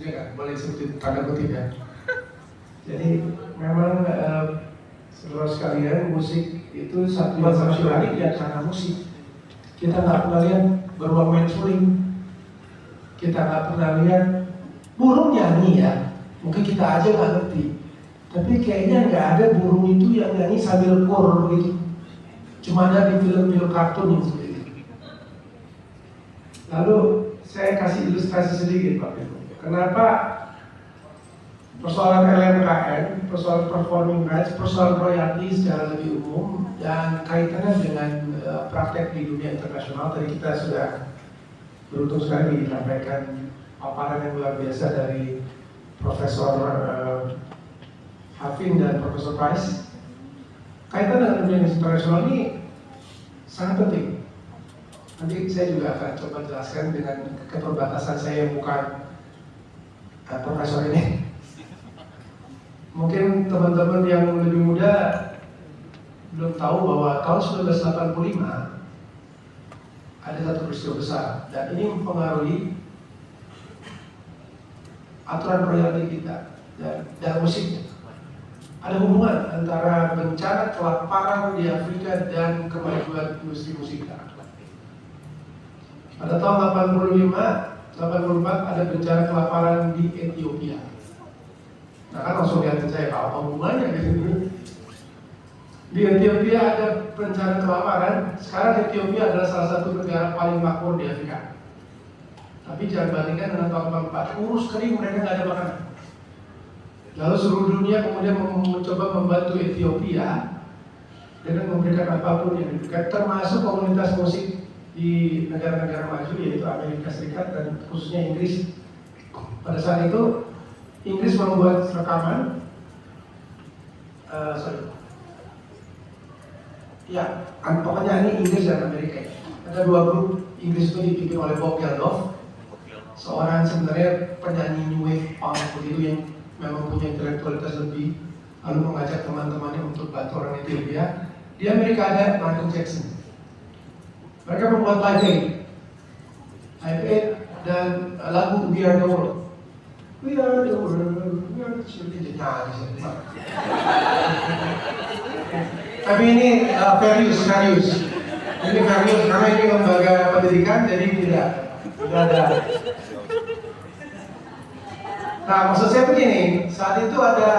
ya kan? Boleh sebut tanda kutip ya. Jadi memang saudara sekalian, musik itu satu yang harus menarik ya karena musik. Kita nggak pernah lihat beruang main suling, kita nggak pernah lihat burung nyanyi ya. Mungkin kita aja nggak ngerti, tapi kayaknya nggak ada burung itu yang nyanyi sambil kor gitu. Cuma ada di film-film kartun yang seperti itu. Lalu saya kasih ilustrasi sedikit Pak Firman. Kenapa persoalan LMKN, persoalan performing rights, persoalan royalti secara lebih umum dan kaitannya dengan praktek di dunia internasional. Tadi kita sudah beruntung sekali disampaikan paparan yang luar biasa dari Profesor Hafin dan Profesor Price. Kaitan dengan dunia internasional ini sangat penting. Nanti saya juga akan coba jelaskan dengan keterbatasan saya yang bukan profesor ini. Mungkin teman-teman yang lebih muda belum tahu bahwa tahun 1985 ada satu peristiwa besar dan ini mempengaruhi aturan royalti kita dan musiknya. Ada hubungan antara bencana kelaparan di Afrika dan kemajuan industri musik. Pada tahun 84 ada bencana kelaparan di Ethiopia. Nah kan langsung lihat saya apa hubungannya gitu. Di Ethiopia ada bencana kelaparan. Sekarang Ethiopia adalah salah satu negara paling makmur di Afrika. Tapi jangan bandingkan dengan tahun 84. Urus kering mereka nggak ada makanan. Lalu seluruh dunia kemudian mencoba membantu Ethiopia dengan memberikan apapun yang diberikan, termasuk komunitas musik di negara-negara maju yaitu Amerika Serikat dan khususnya Inggris. Pada saat itu Inggris membuat rekaman, pokoknya ini Inggris dan Amerika. Ada dua grup. Inggris itu dipimpin oleh Bob Geldof, seorang sebenarnya penyanyi new wave punk begitu yang memang punya intelektualitas lebih, lalu mengajak teman-temannya untuk bantu orang Ethiopia. Di Amerika ada Michael Jackson. Mereka membuat Live Aid dan lagu We Are The World. We are the world, we are the children. Tapi ini serius. Ini serius karena ini lembaga pendidikan, jadi tidak ada. Nah, maksud saya begini, saat itu ada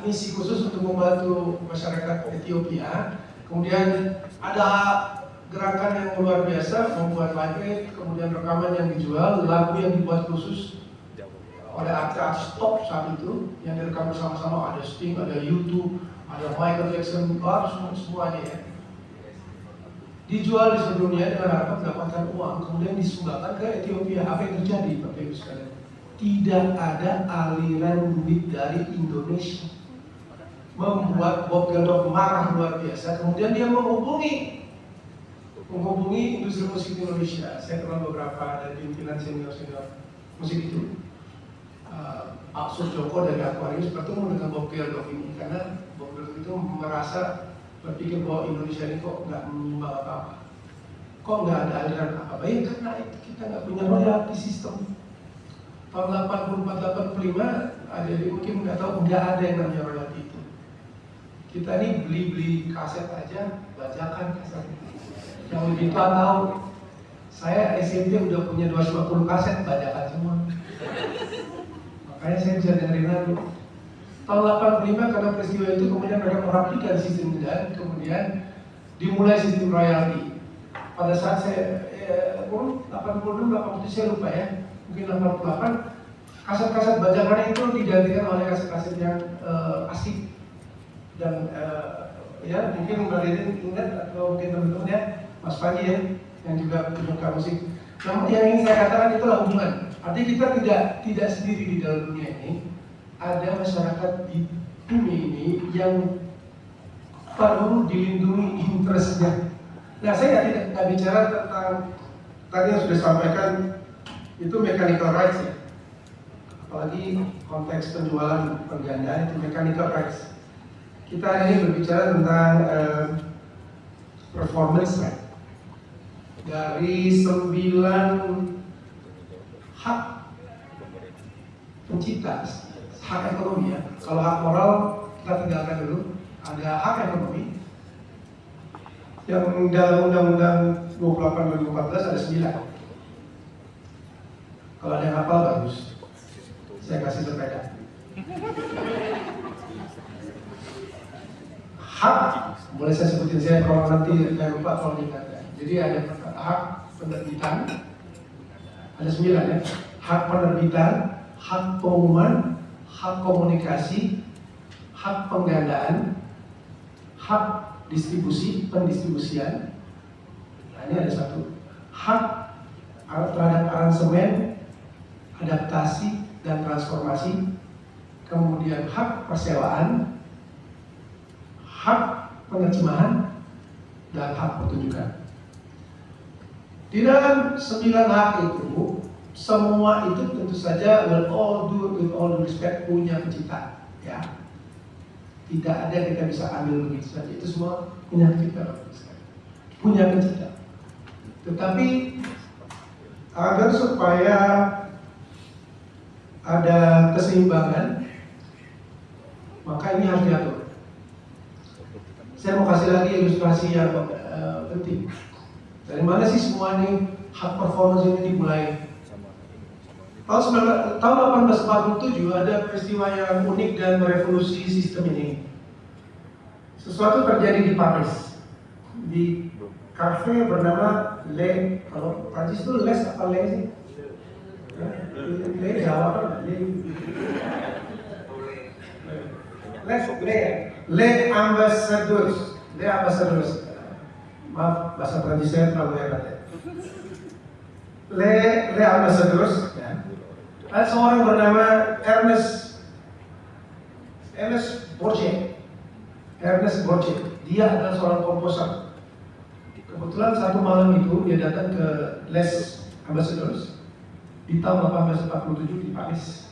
misi khusus untuk membantu masyarakat Ethiopia. Kemudian ada gerakan yang luar biasa, membuat live, kemudian rekaman yang dijual, lagu yang dibuat khusus oleh artis top saat itu yang direkam bersama-sama. Ada Sting, ada U2, ada Michael Jackson, semuanya ya. Dijual di seluruh dunia dengan harapan mendapatkan uang, kemudian disumbangkan ke Ethiopia. Apa yang terjadi, Bapak Ibu sekalian? Tidak ada aliran duit dari Indonesia. Membuat Bob Geldof marah luar biasa. Kemudian dia menghubungi industri musik Indonesia. Saya kenal beberapa dari pimpinan senior musik itu. Pak Joko dari Aquarius bertemu dengan Bob Geldof ini karena Bob Geldof itu merasa berpikir bahwa Indonesia ini kok nggak menyumbang apa-apa, kok nggak ada aliran apa-apa. Ya karena kita nggak punya royalti sistem. Tahun 84-85 ada mungkin nggak tahu, nggak ada yang namanya royalti itu. Kita ini beli kaset aja, bajakan kaset. Yang lebih tua tahu, saya SMP udah punya 250 kaset, bajakan semua. Makanya saya bisa dengerin lagu. Tahun 85 karena peristiwa itu kemudian mereka merapikan sistem dan kemudian dimulai sistem royalti. Pada saat saya 86, 87 saya lupa ya, mungkin 88, kaset-kaset bajakan itu digantikan oleh kaset-kaset yang asik dan ya mungkin Mbak Ririn ingat atau mungkin teman-teman ya, Mas Panji ya, yang juga penyuka musik. Namun yang ingin saya katakan itulah hubungan. Artinya kita tidak sendiri di dalam dunia ini. Ada masyarakat di bumi ini yang perlu dilindungi interestnya. Nah, saya tidak bicara tentang tadi yang sudah disampaikan itu mechanical rights ya. Apalagi konteks penjualan pergandaan itu mechanical rights. Kita hari ini berbicara tentang performance right. Dari 9 hak pencipta, hak ekonomi ya. Kalau hak moral kita tinggalkan dulu. Ada hak ekonomi yang dalam Undang-Undang 28 2014 ada 9. Kalau ada yang hafal bagus, saya kasih sepeda. Hak, boleh saya sebutin, saya kalau nanti saya lupa kalau diingat ya. Jadi ada hak penerbitan, ada 9 ya. Hak penerbitan, hak pengumuman, hak komunikasi, hak penggandaan, hak distribusi, pendistribusian. Nah, ini ada 1. Hak terhadap aransemen, adaptasi dan transformasi, kemudian hak persewaan, hak penerjemahan, dan hak pertunjukan. Di dalam 9 hak itu, semua itu tentu saja with all due respect punya pencipta, ya. Tidak ada yang kita bisa ambil begitu saja. Itu semua punya pencipta, punya pencipta. Tetapi agar supaya ada keseimbangan, maka ini harus diatur. Saya mau kasih lagi ilustrasi yang penting. Dari mana sih semua ini hak performance ini dimulai? Tahun 1847 ada peristiwa yang unik dan merevolusi sistem ini. Sesuatu terjadi di Paris, di kafe bernama Le. Kalau Prancis itu Les apa Le sih? Le Jawa kan? Le Ambassadeurs. Le Ambassadeurs. Maaf, bahasa Prancis saya terlalu hebat ya. Le Ambassadeurs. Ya. Ada seorang bernama Ernest Borges. Ernest Borges. Dia adalah seorang komposer. Kebetulan satu malam itu dia datang ke Les Ambassadeurs di tahun 1847 di Paris.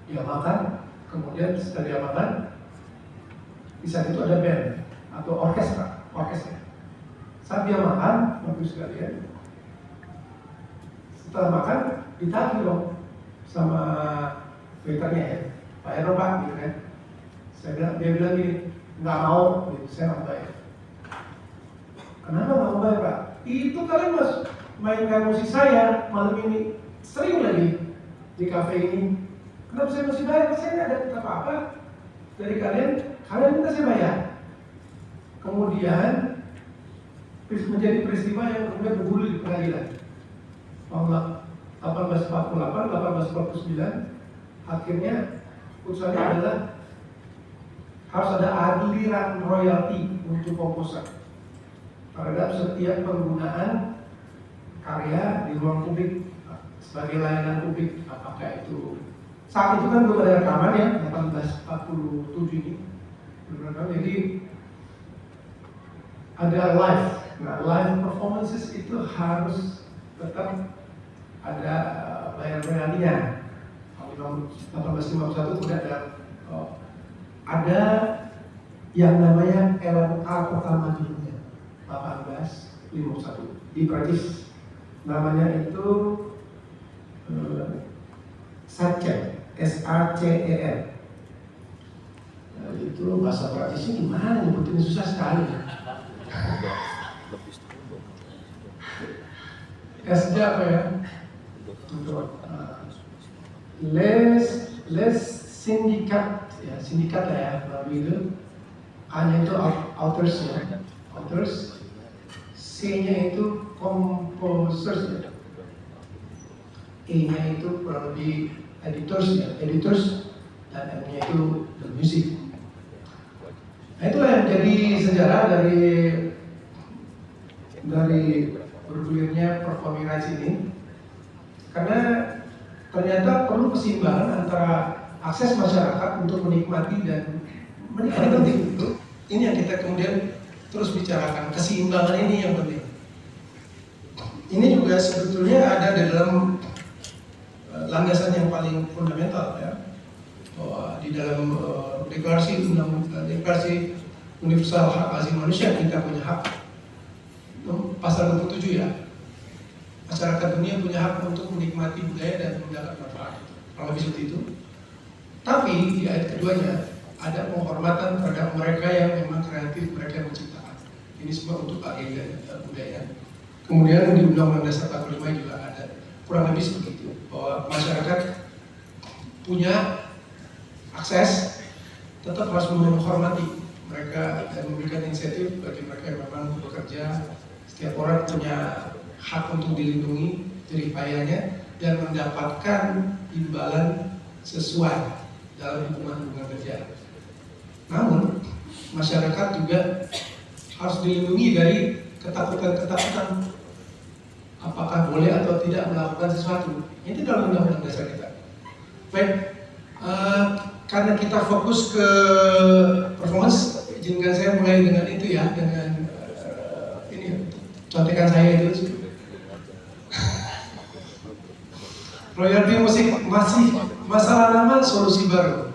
Dia makan, kemudian setelah dia makan, di saat itu ada band atau orkestra. Saat dia makan, bagus sekalian. Setelah makan, ditagih dong sama waiternya ya, Pak Ero Pak, gitu kan. Dia bilang gini, nggak mau, gitu, saya nggak bayar. Kenapa nggak mau bayar Pak? Itu kalian mas mainkan musik saya malam ini sering lagi di kafe ini. Kenapa saya mesti bayar? Saya nggak ada apa-apa dari kalian minta saya bayar. Kemudian menjadi peristiwa yang kemudian bergulir di pengadilan. Tahun 1848, 1849, akhirnya putusannya adalah harus ada aliran royalti untuk komposer terhadap setiap penggunaan karya di ruang publik sebagai layanan publik. Apakah itu saat itu kan belum ada rekaman ya, 1847 ini belum ada, jadi ada live. Nah, live performances itu harus tetap ada bayar royaltinya. Tahun 1851 sudah ada yang namanya LMA pertama di dunia, 1851 di Prancis. Namanya itu SACEM, SACEM. Nah, itu bahasa Prancisnya gimana? Nyebutin susah sekali. S-nya apa ya? Les sindikat ya, sindikat lah ya, begitu. A-nya itu authors ya, authors. C-nya itu composers ya. E-nya itu kurang lebih editors ya, editors, dan M-nya itu the music. Nah, itulah yang jadi sejarah dari bergulirnya performing rights ini, karena ternyata perlu keseimbangan antara akses masyarakat untuk menikmati dan penting. Ini yang kita kemudian terus bicarakan, keseimbangan ini yang penting. Ini juga sebetulnya ada di dalam landasan yang paling fundamental ya, bahwa di dalam deklarasi universal hak asasi manusia kita punya hak. Pasal 27 ya, masyarakat dunia punya hak untuk menikmati budaya dan mendapat manfaat. Kalau lebih seperti itu. Tapi di ayat keduanya ada penghormatan terhadap mereka yang memang kreatif, mereka yang menciptakan. Ini semua untuk agenda budaya. Kemudian di Undang-Undang Dasar 45 juga ada kurang lebih seperti itu, bahwa masyarakat punya akses, tetap harus menghormati mereka dan memberikan insentif bagi mereka yang memang bekerja. Setiap orang punya hak untuk dilindungi jerih payahnya dan mendapatkan imbalan sesuai dalam hubungan kerja. Namun masyarakat juga harus dilindungi dari ketakutan-ketakutan, apakah boleh atau tidak melakukan sesuatu. Itu dalam undang-undang dasar kita. Baik, karena kita fokus ke performance, izinkan saya mulai dengan itu ya, dengan ini contekan saya itu. Royalti musik masih masalah nama, solusi baru.